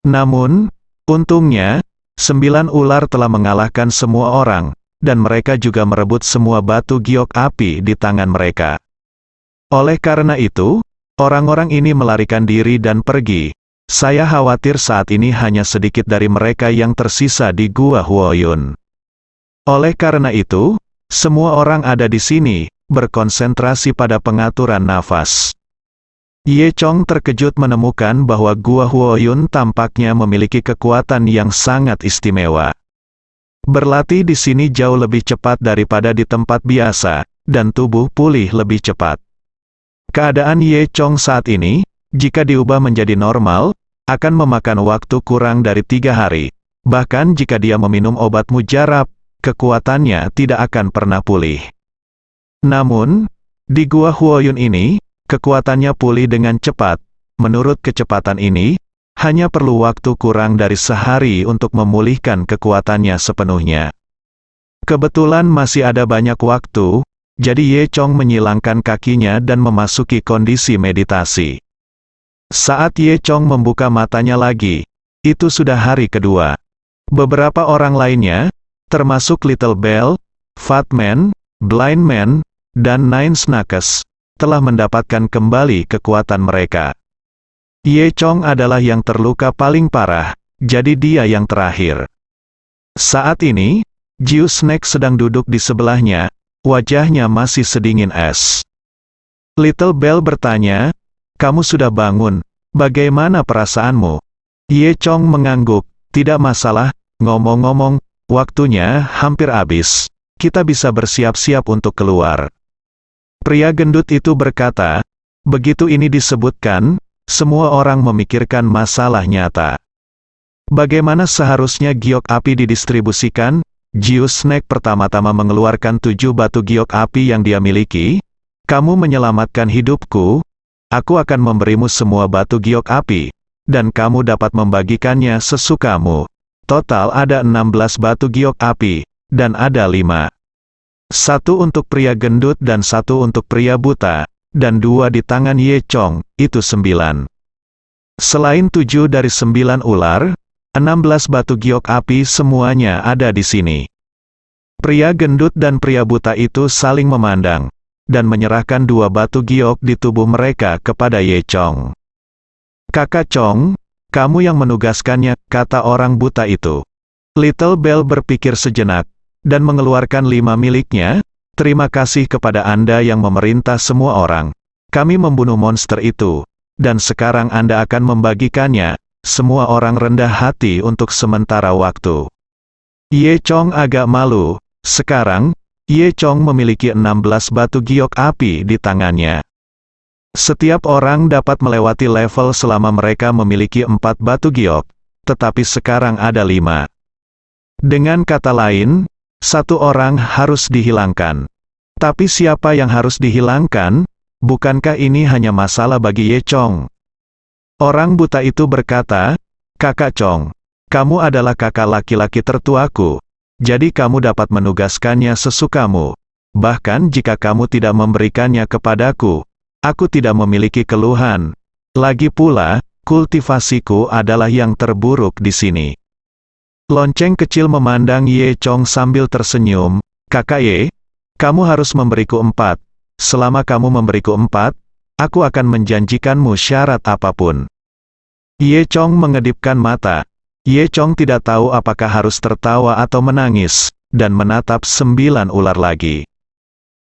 Namun, untungnya, 9 ular telah mengalahkan semua orang, dan mereka juga merebut semua batu giok api di tangan mereka. Oleh karena itu, orang-orang ini melarikan diri dan pergi. Saya khawatir saat ini hanya sedikit dari mereka yang tersisa di Gua Huoyun. Oleh karena itu, semua orang ada di sini, berkonsentrasi pada pengaturan nafas. Ye Chong terkejut menemukan bahwa Gua Huoyun tampaknya memiliki kekuatan yang sangat istimewa. Berlatih di sini jauh lebih cepat daripada di tempat biasa, dan tubuh pulih lebih cepat. Keadaan Ye Chong saat ini, jika diubah menjadi normal, akan memakan waktu kurang dari 3 hari. Bahkan jika dia meminum obat mujarab, kekuatannya tidak akan pernah pulih. Namun, di Gua Huoyun ini, kekuatannya pulih dengan cepat. Menurut kecepatan ini, hanya perlu waktu kurang dari sehari untuk memulihkan kekuatannya sepenuhnya. Kebetulan masih ada banyak waktu, jadi Ye Chong menyilangkan kakinya dan memasuki kondisi meditasi. Saat Ye Chong membuka matanya lagi, itu sudah hari kedua. Beberapa orang lainnya, termasuk Little Bell, Fat Man, Blind Man, dan Nine Snakes telah mendapatkan kembali kekuatan mereka. Ye Chong adalah yang terluka paling parah, jadi dia yang terakhir. Saat ini, Jiu Snake sedang duduk di sebelahnya, wajahnya masih sedingin es. Little Bell bertanya, "Kamu sudah bangun, bagaimana perasaanmu?" Ye Chong mengangguk, "Tidak masalah, ngomong-ngomong, waktunya hampir habis. Kita bisa bersiap-siap untuk keluar." Pria gendut itu berkata, "Begitu ini disebutkan, semua orang memikirkan masalah nyata. Bagaimana seharusnya giok api didistribusikan?" Jiu Snake pertama-tama mengeluarkan 7 batu giok api yang dia miliki. "Kamu menyelamatkan hidupku, aku akan memberimu semua batu giok api, dan kamu dapat membagikannya sesukamu. Total ada 16 batu giok api, dan ada 5. 1 untuk pria gendut dan 1 untuk pria buta, dan 2 di tangan Ye Chong, itu 9. Selain 7 dari 9 ular, 16 batu giok api semuanya ada di sini." Pria gendut dan pria buta itu saling memandang, dan menyerahkan 2 batu giok di tubuh mereka kepada Ye Chong. "Kakak Chong, kamu yang menugaskannya," kata orang buta itu. Little Bell berpikir sejenak, dan mengeluarkan 5 miliknya. "Terima kasih kepada Anda yang memerintah semua orang. Kami membunuh monster itu, dan sekarang Anda akan membagikannya." Semua orang rendah hati untuk sementara waktu. Ye Chong agak malu. Sekarang, Ye Chong memiliki 16 batu giok api di tangannya. Setiap orang dapat melewati level selama mereka memiliki 4 batu giok, tetapi sekarang ada 5. Dengan kata lain, 1 orang harus dihilangkan. Tapi siapa yang harus dihilangkan? Bukankah ini hanya masalah bagi Ye Chong? Orang buta itu berkata, "Kakak Chong, kamu adalah kakak laki-laki tertuaku, jadi kamu dapat menugaskannya sesukamu. Bahkan jika kamu tidak memberikannya kepadaku, aku tidak memiliki keluhan. Lagi pula, kultivasiku adalah yang terburuk di sini." Lonceng kecil memandang Ye Chong sambil tersenyum, "Kakak Ye, kamu harus memberiku 4. Selama kamu memberiku 4, aku akan menjanjikanmu syarat apapun." Ye Chong mengedipkan mata. Ye Chong tidak tahu apakah harus tertawa atau menangis, dan menatap 9 ular lagi.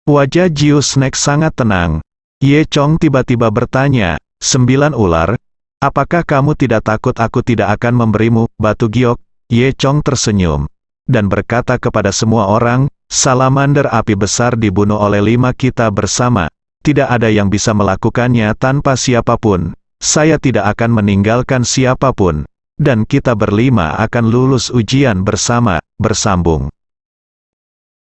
Wajah Jiu Snake sangat tenang. Ye Chong tiba-tiba bertanya, 9 ular, apakah kamu tidak takut aku tidak akan memberimu batu giok?" Ye Chong tersenyum, dan berkata kepada semua orang, "Salamander api besar dibunuh oleh 5 kita bersama. Tidak ada yang bisa melakukannya tanpa siapapun. Saya tidak akan meninggalkan siapapun. Dan kita berlima akan lulus ujian bersama." Bersambung.